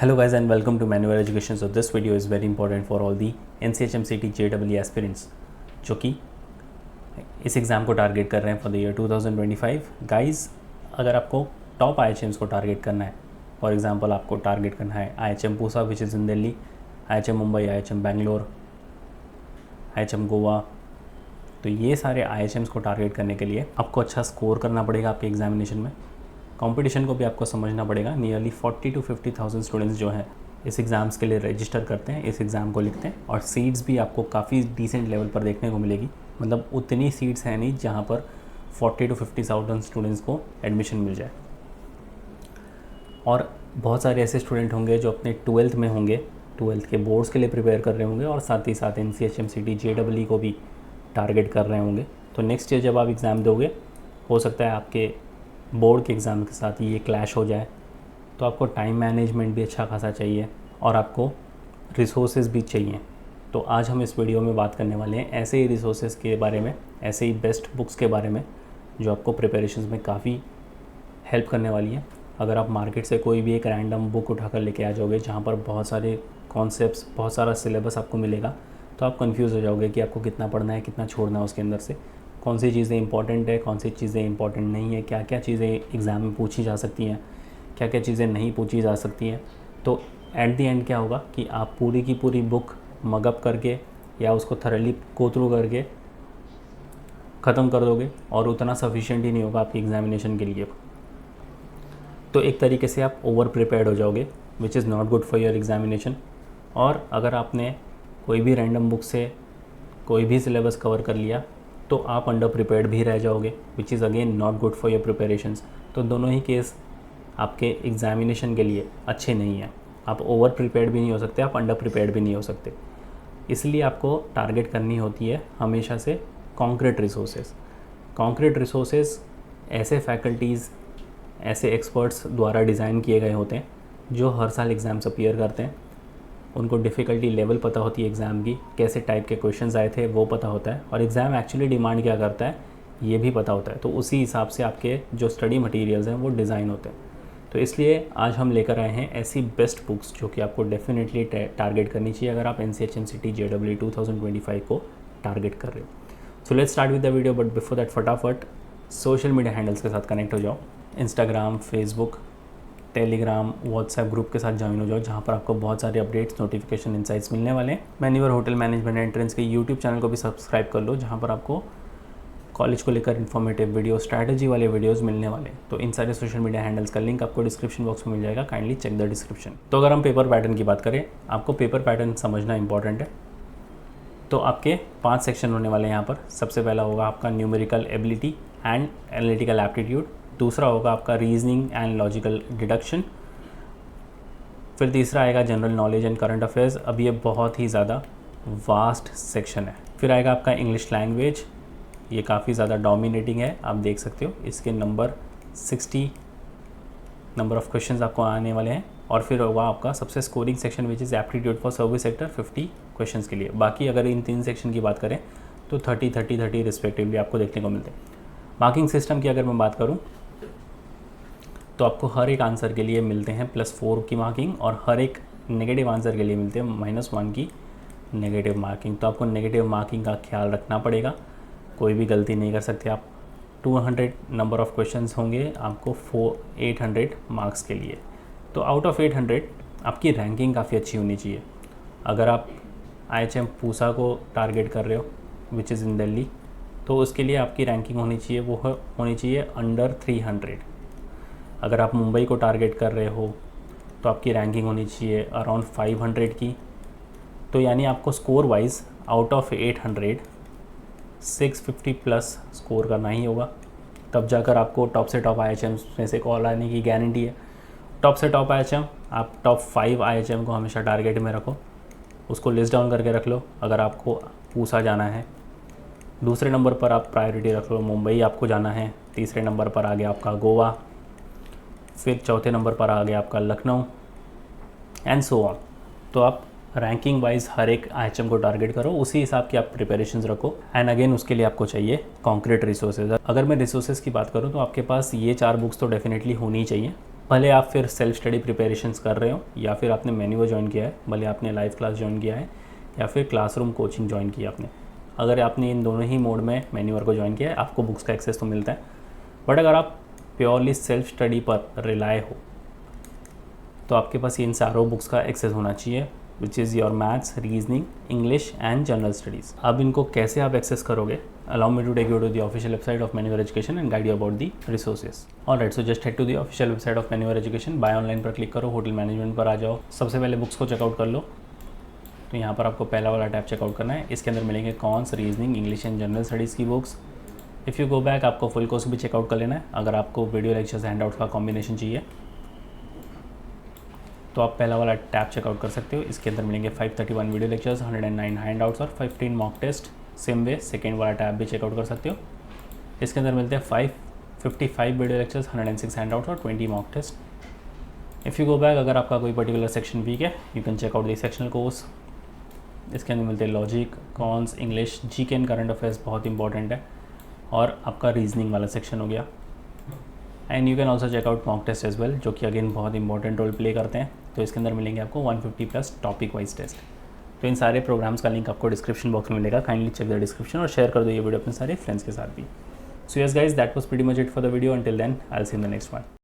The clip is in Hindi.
Hello guys and welcome to Manual Education. So this video is very important for all the NCHMCT JEE aspirants जो कि इस एग्ज़ाम को टारगेट कर रहे हैं फॉर द ईयर 2025. गाइस, अगर आपको टॉप IHMs को टारगेट करना है, फॉर एग्जांपल आपको टारगेट करना है IHM Pusa which is in Delhi, IHM Mumbai, IHM Bangalore, IHM Goa, तो ये सारे IHMs को टारगेट करने के लिए आपको अच्छा स्कोर करना पड़ेगा आपके एग्जामिनेशन में. कंपटीशन को भी आपको समझना पड़ेगा. नियरली 40 to 50,000 स्टूडेंट्स जो हैं इस एग्ज़ाम्स के लिए रजिस्टर करते हैं, इस एग्ज़ाम को लिखते हैं, और सीट्स भी आपको काफ़ी डिसेंट लेवल पर देखने को मिलेगी. मतलब उतनी सीट्स हैं नहीं जहाँ पर 40 to 50,000 स्टूडेंट्स को एडमिशन मिल जाए. और बहुत सारे ऐसे स्टूडेंट होंगे जो अपने 12th में होंगे, 12th के बोर्ड्स के लिए प्रिपेयर कर रहे होंगे और साथ ही साथ NCHMCT JEE को भी टारगेट कर रहे होंगे. तो नेक्स्ट ईयर जब आप एग्ज़ाम दोगे, हो सकता है आपके बोर्ड के एग्ज़ाम के साथ ये क्लैश हो जाए. तो आपको टाइम मैनेजमेंट भी अच्छा खासा चाहिए और आपको रिसोर्सेज भी चाहिए. तो आज हम इस वीडियो में बात करने वाले हैं ऐसे ही रिसोर्सेज के बारे में, ऐसे ही बेस्ट बुक्स के बारे में जो आपको प्रिपरेशंस में काफ़ी हेल्प करने वाली है. अगर आप मार्केट से कोई भी एक रैंडम बुक उठाकर लेके आ जाओगे जहाँ पर बहुत सारे कॉन्सेप्ट्स, बहुत सारा सिलेबस आपको मिलेगा, तो आप कंफ्यूज हो जाओगे कि आपको कितना पढ़ना है, कितना छोड़ना है उसके अंदर से, कौन सी चीज़ें इंपॉर्टेंट है, कौन सी चीज़ें इंपॉर्टेंट नहीं है, क्या क्या चीज़ें एग्ज़ाम में पूछी जा सकती हैं, क्या क्या चीज़ें नहीं पूछी जा सकती हैं. तो एट दी एंड क्या होगा कि आप पूरी की पूरी बुक मगअप करके या उसको थरली गो थ्रू करके ख़त्म कर दोगे और उतना सफिशिएंट ही नहीं होगा आपकी एग्ज़ामिनेशन के लिए. तो एक तरीके से आप ओवर प्रिपेयर्ड हो जाओगे, which is not good for your examination. और अगर आपने कोई भी रैंडम बुक से कोई भी सिलेबस कवर कर लिया तो आप अंडर प्रिपेयर्ड भी रह जाओगे, which is again not good for your preparations. तो दोनों ही केस आपके एग्ज़ामिनेशन के लिए अच्छे नहीं हैं. आप ओवर प्रिपेयर्ड भी नहीं हो सकते, आप अंडर प्रिपेयर्ड भी नहीं हो सकते. इसलिए आपको टारगेट करनी होती है हमेशा से कॉन्क्रीट रिसोर्सेज. कॉन्क्रीट रिसोर्सेज ऐसे फैकल्टीज़, ऐसे एक्सपर्ट्स द्वारा डिज़ाइन किए गए होते हैं जो हर साल एग्ज़ाम्स अपीयर करते हैं. उनको डिफ़िकल्टी लेवल पता होती है एग्ज़ाम की, कैसे टाइप के क्वेश्चंस आए थे वो पता होता है, और एग्ज़ाम एक्चुअली डिमांड क्या करता है ये भी पता होता है. तो उसी हिसाब से आपके जो स्टडी मटेरियल्स हैं वो डिज़ाइन होते हैं. तो इसलिए आज हम लेकर आए हैं ऐसी बेस्ट बुक्स जो कि आपको डेफिनेटली टारगेट करनी चाहिए अगर आप NCHMCT JEE 2025 को टारगेट कर रहे हो. So let's start with the video, but before that फटाफट सोशल मीडिया हैंडल्स के साथ कनेक्ट हो जाओ. Instagram, Facebook, Telegram, WhatsApp group के साथ ज्वाइन हो जाओ जहाँ पर आपको बहुत सारे अपडेट्स, नोटिफिकेशन, इनसाइट्स मिलने वाले हैं. मैन्यूवर होटल मैनेजमेंट एंट्रेंस के यूट्यूब चैनल को भी सब्सक्राइब कर लो जहाँ पर आपको कॉलेज को लेकर इन्फॉर्मेटिव वीडियो, स्ट्रैटेजी वाले वीडियोस मिलने वाले हैं. तो इन सारे सोशल मीडिया हैंडल्स का लिंक आपको डिस्क्रिप्शन बॉक्स में मिल जाएगा. Kindly check the description. तो अगर हम पेपर पैटर्न की बात करें, आपको पेपर पैटर्न समझना इंपॉर्टेंट है. तो आपके 5 सेक्शन होने वाले हैं यहाँ पर. सबसे पहला होगा आपका numerical ability and analytical aptitude. दूसरा होगा आपका रीजनिंग एंड लॉजिकल डिडक्शन. फिर तीसरा आएगा general knowledge and current affairs. अब ये बहुत ही ज़्यादा वास्ट सेक्शन है. फिर आएगा आपका इंग्लिश लैंग्वेज. ये काफ़ी ज़्यादा डोमिनेटिंग है, आप देख सकते हो. इसके नंबर 60 नंबर ऑफ़ क्वेश्चंस आपको आने वाले हैं. और फिर होगा आपका सबसे scoring section which is aptitude for service sector 50 questions के लिए. बाकी अगर इन 3 सेक्शन की बात करें तो 30 रिस्पेक्टिवली आपको देखने को मिलते हैं. मार्किंग सिस्टम की अगर मैं बात करूँ तो आपको हर एक आंसर के लिए मिलते हैं +4 की मार्किंग, और हर एक नेगेटिव आंसर के लिए मिलते हैं -1 की नेगेटिव मार्किंग. तो आपको नेगेटिव मार्किंग का ख्याल रखना पड़ेगा, कोई भी गलती नहीं कर सकते आप. 200 नंबर ऑफ़ क्वेश्चंस होंगे आपको 800 मार्क्स के लिए. तो आउट ऑफ 800 आपकी रैंकिंग काफ़ी अच्छी होनी चाहिए. अगर आप IHM पूसा को टारगेट कर रहे हो विच इज़ इन दिल्ली, तो उसके लिए आपकी रैंकिंग होनी चाहिए, वो होनी चाहिए अंडर 300. अगर आप मुंबई को टारगेट कर रहे हो तो आपकी रैंकिंग होनी चाहिए अराउंड 500 की. तो यानी आपको score wise out of 800 650 plus score करना ही होगा. तब जाकर आपको टॉप से टॉप IHM में से कॉल आने की गारंटी है. टॉप से टॉप IHM, आप टॉप 5 IHM को हमेशा टारगेट में रखो, उसको लिस्ट डाउन करके रख लो. अगर आपको पूसा जाना है, दूसरे नंबर पर आप प्रायोरिटी रख लो मुंबई आपको जाना है. तीसरे नंबर पर आ गया आपका गोवा. फिर चौथे नंबर पर आ गया आपका लखनऊ, एंड सो ऑन. तो आप रैंकिंग वाइज हर एक IHM को टारगेट करो, उसी हिसाब की आप प्रिपरेशंस रखो. एंड अगेन उसके लिए आपको चाहिए कॉन्क्रीट रिसोर्सेज. अगर मैं रिसोर्सेज की बात करूँ तो आपके पास ये 4 बुक्स तो डेफिनेटली होनी ही चाहिए. भले आप फिर सेल्फ स्टडी प्रिपरेशंस कर रहे हो या फिर आपने मेन्यूवर ज्वाइन किया है, भले आपने लाइव क्लास ज्वाइन किया है या फिर क्लासरूम कोचिंग ज्वाइन किया आपने, अगर आपने इन दोनों ही मोड में मेन्यूवर को ज्वाइन किया है आपको बुक्स का एक्सेस तो मिलता है। बट अगर आप प्योरली सेल्फ स्टडी पर रिलाय हो तो आपके पास इन चारों बुक्स का एक्सेस होना चाहिए, which is your maths, reasoning, English and general studies. अब इनको कैसे आप एक्सेस करोगे? Allow me to take you to the official website of Menuvar education and guide you about the resources. Alright, so just head to the official website of Menuvar education, buy online पर क्लिक करो, होटल मैनेजमेंट पर आ जाओ, सबसे पहले बुक्स को चेकआउट कर लो। तो यहाँ पर आपको पहला वाला टैब चेकआउट करना है, इसके अंदर मिलेंगे कॉन्स, reasoning, English and general studies की books. If you go back आपको फुल कोर्स भी चेकआउट कर लेना है। अगर आपको वीडियो लेक्चर्स हैंड आउट्स का कॉम्बिनेशन चाहिए तो आप पहला वाला टैब चेकआउट कर सकते हो। इसके अंदर मिलेंगे 531 वीडियो लेक्चर्स, 109 हैंड आउट्स और 15 mock test. Same way second वाला टैब भी चेकआउट कर सकते हो। इसके अंदर मिलते हैं 555 वीडियो लेक्चर्स, 106 हैंड आउट्स और 20 mock test. If you go back, अगर आपका कोई पर्टिकुलर सेक्शन वीक है you can check out the sectional course. इसके अंदर मिलते हैं logic, cons, English, GK and current affairs बहुत इंपॉर्टेंट है, और आपका रीजनिंग वाला सेक्शन हो गया। And you can also check out mock test as well, जो कि अगेन बहुत इंपॉर्टेंट रोल प्ले करते हैं। तो इसके अंदर मिलेंगे आपको 150+ टॉपिक वाइज टेस्ट। तो इन सारे प्रोग्राम्स का लिंक आपको डिस्क्रिप्शन बॉक्स में मिलेगा, काइंडली चेक द डिस्क्रिप्शन और शेयर कर दो ये वीडियो अपने सारे फ्रेंड्स के साथ भी। So yes guys, that was pretty much it for the video. Until then I will see in the next one.